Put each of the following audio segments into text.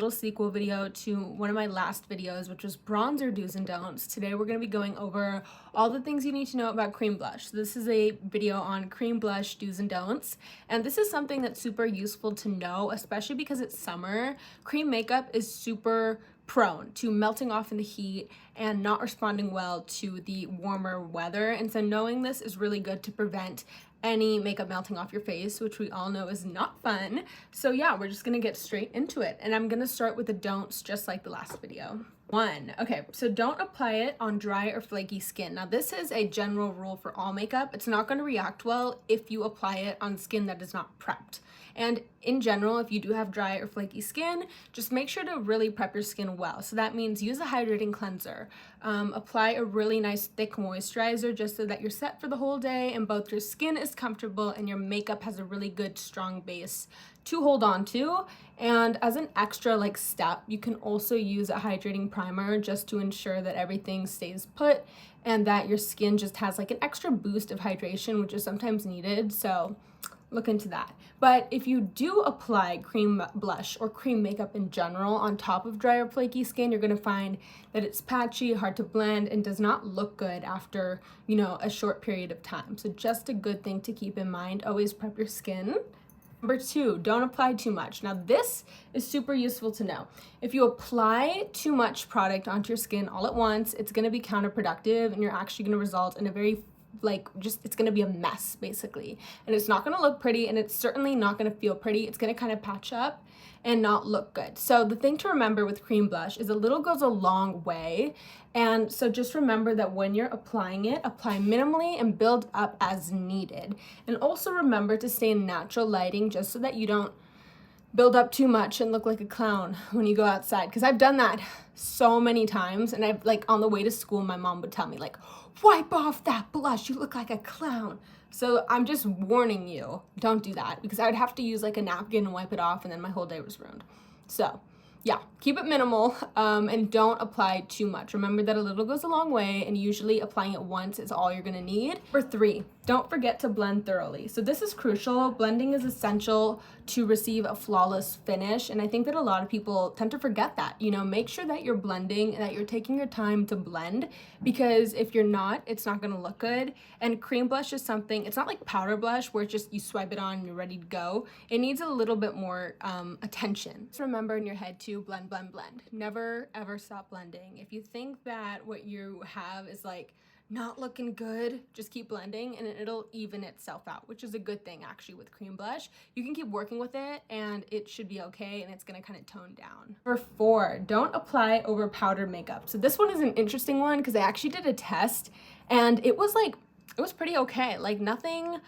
Little sequel video to one of my last videos, which was bronzer do's and don'ts. Today we're going to be going over all the things you need to know about cream blush. So this is a video on cream blush do's and don'ts, and this is something that's super useful to know, especially because it's summer. Cream makeup is super prone to melting off in the heat and not responding well to the warmer weather, and so knowing this is really good to prevent any makeup melting off your face, which we all know is not fun. So yeah, we're just gonna get straight into it, and I'm gonna start with the don'ts just like the last video. Okay, so don't apply it on dry or flaky skin. Now this is a general rule for all makeup. It's not going to react well if you apply it on skin that is not prepped. And in general, if you do have dry or flaky skin, just make sure to really prep your skin well. So that means use a hydrating cleanser, apply a really nice thick moisturizer just so that you're set for the whole day and both your skin is comfortable and your makeup has a really good strong base to hold on to. And as an extra step, you can also use a hydrating primer just to ensure that everything stays put and that your skin just has an extra boost of hydration, which is sometimes needed. So look into that. But if you do apply cream blush or cream makeup in general on top of dry or flaky skin, you're going to find that it's patchy, hard to blend, and does not look good after, a short period of time. So just a good thing to keep in mind. Always prep your skin. Number 2, don't apply too much. Now this is super useful to know. If you apply too much product onto your skin all at once, it's going to be counterproductive and you're actually going to result in a very it's going to be a mess basically, and it's not going to look pretty, and it's certainly not going to feel pretty. It's going to kind of patch up and not look good. So the thing to remember with cream blush is a little goes a long way, and so just remember that when you're applying it, apply minimally and build up as needed. And also remember to stay in natural lighting just so that you don't build up too much and look like a clown when you go outside, because I've done that so many times. And I've on the way to school, my mom would tell me wipe off that blush, you look like a clown. So I'm just warning you, don't do that, because I would have to use a napkin and wipe it off, and then my whole day was ruined. So yeah, keep it minimal, and don't apply too much. Remember that a little goes a long way, and usually applying it once is all you're gonna need. Number 3, don't forget to blend thoroughly. So this is crucial. Blending is essential to receive a flawless finish, and I think that a lot of people tend to forget that. Make sure that you're blending and that you're taking your time to blend, because if you're not, it's not gonna look good. And cream blush is something, it's not like powder blush where it's just you swipe it on and you're ready to go. It needs a little bit more attention. Just remember in your head to blend, blend, blend. Never ever stop blending. If you think that what you have is not looking good, just keep blending and it'll even itself out, which is a good thing actually with cream blush. You can keep working with it and it should be okay, and it's gonna kind of tone down. Number 4, don't apply over powdered makeup. So this one is an interesting one because I actually did a test and it was pretty okay. Nothing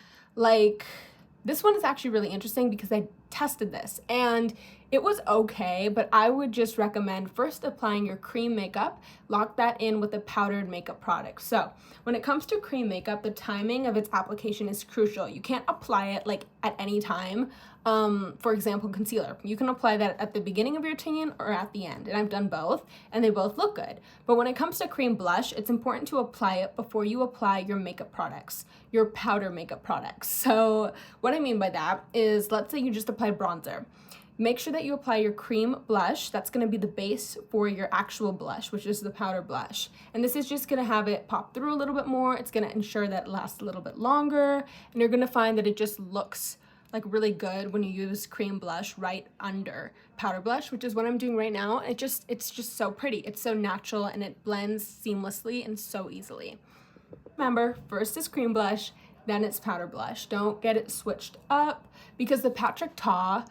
this one is actually really interesting because I tested this and it was okay, but I would just recommend first applying your cream makeup, lock that in with a powdered makeup product. So when it comes to cream makeup, the timing of its application is crucial. You can't apply it at any time. For example, concealer. You can apply that at the beginning of your routine or at the end, and I've done both, and they both look good. But when it comes to cream blush, it's important to apply it before you apply your makeup products, your powder makeup products. So what I mean by that is, let's say you just applied bronzer. Make sure that you apply your cream blush. That's going to be the base for your actual blush, which is the powder blush. And this is just going to have it pop through a little bit more. It's going to ensure that it lasts a little bit longer. And you're going to find that it just looks really good when you use cream blush right under powder blush, which is what I'm doing right now. It's just so pretty. It's so natural and it blends seamlessly and so easily. Remember, first is cream blush, then it's powder blush. Don't get it switched up, because the Patrick Ta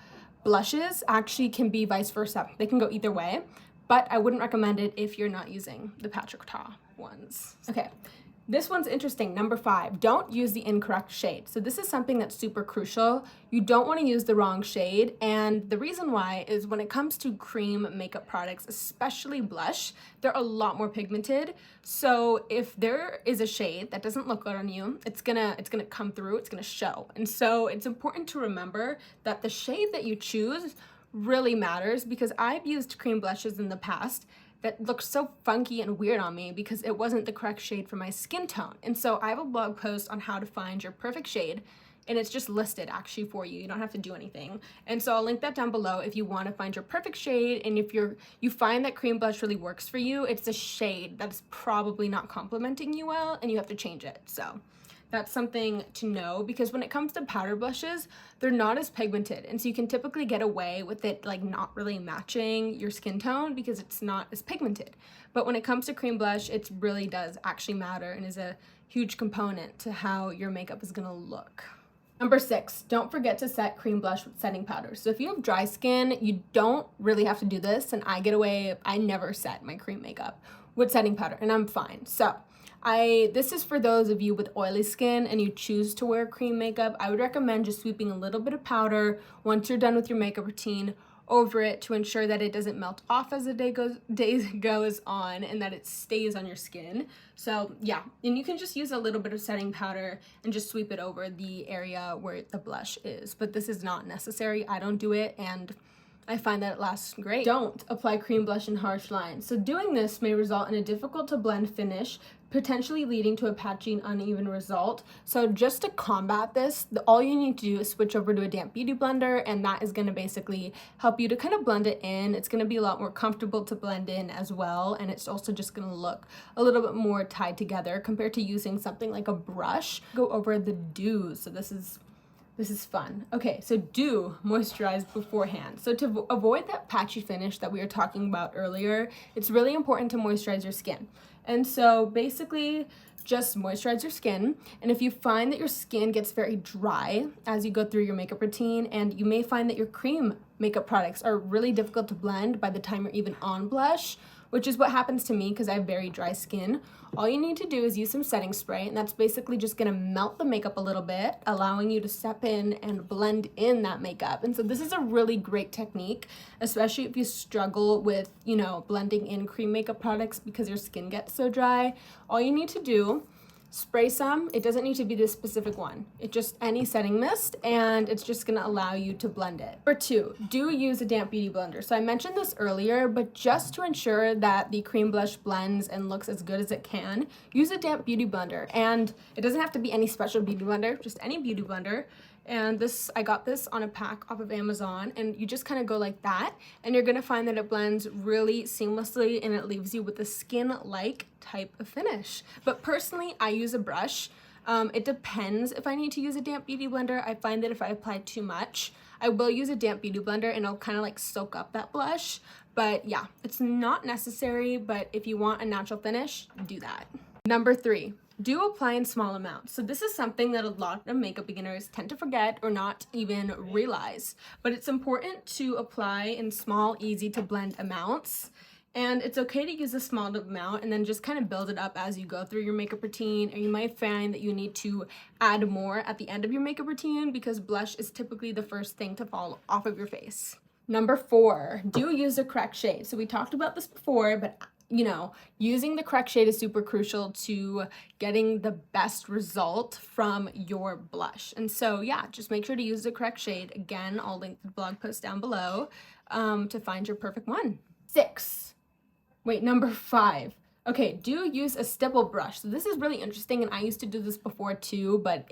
blushes actually can be vice versa. They can go either way, but I wouldn't recommend it if you're not using the Patrick Ta ones. Okay, this one's interesting. Number 5, don't use the incorrect shade. So this is something that's super crucial. You don't want to use the wrong shade, and the reason why is when it comes to cream makeup products, especially blush, they're a lot more pigmented. So if there is a shade that doesn't look good on you, it's gonna come through, it's gonna show. And so it's important to remember that the shade that you choose really matters, because I've used cream blushes in the past that looked so funky and weird on me because it wasn't the correct shade for my skin tone. And so I have a blog post on how to find your perfect shade. and it's just listed actually for you. You don't have to do anything. And so I'll link that down below if you want to find your perfect shade, and if you find that cream blush really works for you, it's a shade that's probably not complementing you well and you have to change it. So that's something to know, because when it comes to powder blushes, they're not as pigmented, and so you can typically get away with it like not really matching your skin tone because it's not as pigmented. But when it comes to cream blush, it really does actually matter and is a huge component to how your makeup is gonna look. Number 6, don't forget to set cream blush with setting powder. So if you have dry skin, you don't really have to do this, and I never set my cream makeup with setting powder, and I'm fine. So this is for those of you with oily skin and you choose to wear cream makeup. I would recommend just sweeping a little bit of powder once you're done with your makeup routine over it to ensure that it doesn't melt off as the days goes on and that it stays on your skin. So yeah, and you can just use a little bit of setting powder and just sweep it over the area where the blush is. But this is not necessary. I don't do it, and I find that it lasts great. Don't apply cream blush in harsh lines. So doing this may result in a difficult to blend finish, potentially leading to a patchy and uneven result. So just to combat this, all you need to do is switch over to a damp beauty blender, and that is gonna basically help you to kind of blend it in. It's gonna be a lot more comfortable to blend in as well, and it's also just gonna look a little bit more tied together compared to using something like a brush. Go over the dews. So this is fun. Okay, so do moisturize beforehand. So to avoid that patchy finish that we were talking about earlier, it's really important to moisturize your skin. And so basically just moisturize your skin. And if you find that your skin gets very dry as you go through your makeup routine, and you may find that your cream makeup products are really difficult to blend by the time you're even on blush, which is what happens to me because I have very dry skin, all you need to do is use some setting spray, and that's basically just gonna melt the makeup a little bit, allowing you to step in and blend in that makeup. And so this is a really great technique, especially if you struggle with, blending in cream makeup products because your skin gets so dry. All you need to do, spray some. It doesn't need to be this specific one. It's just any setting mist, and it's just gonna allow you to blend it. Number 2, do use a damp beauty blender. So I mentioned this earlier, but just to ensure that the cream blush blends and looks as good as it can, use a damp beauty blender. And it doesn't have to be any special beauty blender, just any beauty blender. And I got this on a pack off of Amazon, and you just kind of go like that, and you're gonna find that it blends really seamlessly and it leaves you with a skin-like type of finish. But personally, I use a brush. It depends if I need to use a damp beauty blender. I find that if I apply too much, I will use a damp beauty blender and it'll kind of like soak up that blush. But yeah, it's not necessary, but if you want a natural finish, do that. Number 3, do apply in small amounts. So this is something that a lot of makeup beginners tend to forget or not even realize, but it's important to apply in small, easy to blend amounts. And it's okay to use a small amount and then just kind of build it up as you go through your makeup routine, or you might find that you need to add more at the end of your makeup routine because blush is typically the first thing to fall off of your face. Number 4, do use the correct shade. So we talked about this before, but using the correct shade is super crucial to getting the best result from your blush. And so yeah, just make sure to use the correct shade. Again, I'll link the blog post down below to find your perfect one. Number 5. Okay, do use a stipple brush. So this is really interesting, and I used to do this before too, but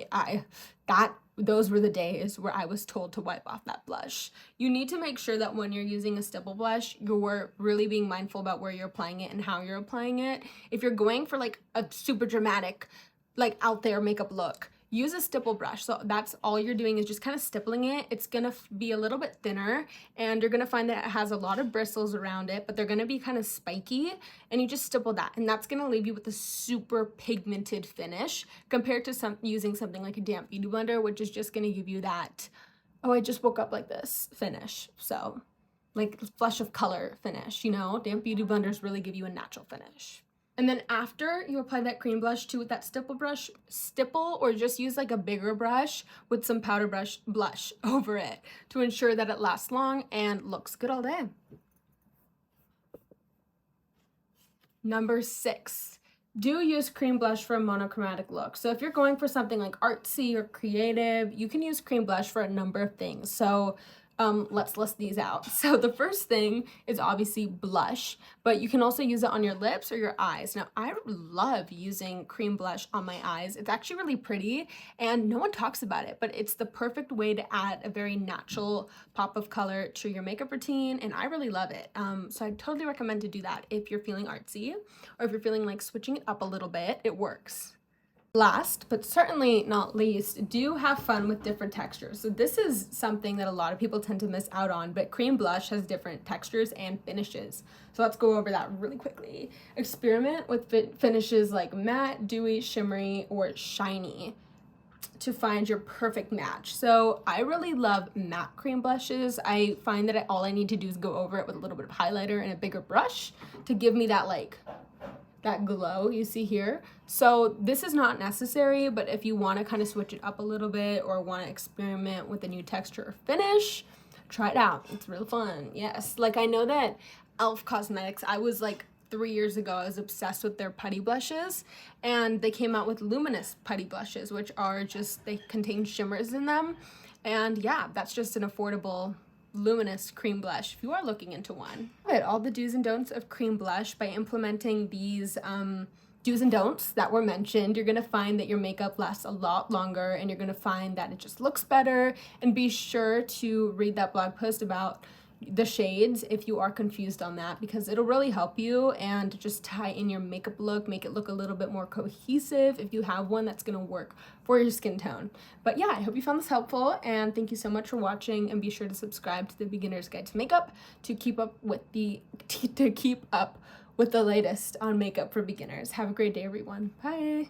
those were the days where I was told to wipe off that blush. You need to make sure that when you're using a stipple blush, you're really being mindful about where you're applying it and how you're applying it. If you're going for like a super dramatic, like out there makeup look, use a stipple brush. So that's all you're doing is just kind of stippling it. It's gonna be a little bit thinner, and you're gonna find that it has a lot of bristles around it, but they're gonna be kind of spiky, and you just stipple that, and that's gonna leave you with a super pigmented finish compared to using something like a damp beauty blender, which is just gonna give you that, oh, I just woke up like this finish. So like flush of color finish, damp beauty blenders really give you a natural finish. And then after you apply that cream blush to that stipple brush, or just use like a bigger brush with some powder blush over it to ensure that it lasts long and looks good all day. Number 6, do use cream blush for a monochromatic look. So if you're going for something like artsy or creative, you can use cream blush for a number of things. So let's list these out. So the first thing is obviously blush, but you can also use it on your lips or your eyes. Now, I love using cream blush on my eyes. It's actually really pretty and no one talks about it, but it's the perfect way to add a very natural pop of color to your makeup routine, and I really love it. So I totally recommend to do that if you're feeling artsy or if you're feeling like switching it up a little bit. It works. Last, but certainly not least, do have fun with different textures. So this is something that a lot of people tend to miss out on, but cream blush has different textures and finishes. So let's go over that really quickly. Experiment with finishes like matte, dewy, shimmery, or shiny to find your perfect match. So I really love matte cream blushes. I find that all I need to do is go over it with a little bit of highlighter and a bigger brush to give me that that glow you see here. So this is not necessary, but if you want to kind of switch it up a little bit or want to experiment with a new texture or finish, try it out. It's real fun. Yes, like I know that e.l.f. Cosmetics, I was like 3 years ago, I was obsessed with their putty blushes, and they came out with luminous putty blushes, which are just, they contain shimmers in them. And yeah, that's just an affordable luminous cream blush if you are looking into one. All the do's and don'ts of cream blush. By implementing these do's and don'ts that were mentioned, you're gonna find that your makeup lasts a lot longer and you're gonna find that it just looks better. And be sure to read that blog post about the shades if you are confused on that, because it'll really help you and just tie in your makeup look, make it look a little bit more cohesive if you have one that's gonna work for your skin tone. But yeah, I hope you found this helpful, and thank you so much for watching, and be sure to subscribe to the Beginner's Guide to Makeup to keep up with the latest on makeup for beginners. Have a great day, everyone. Bye.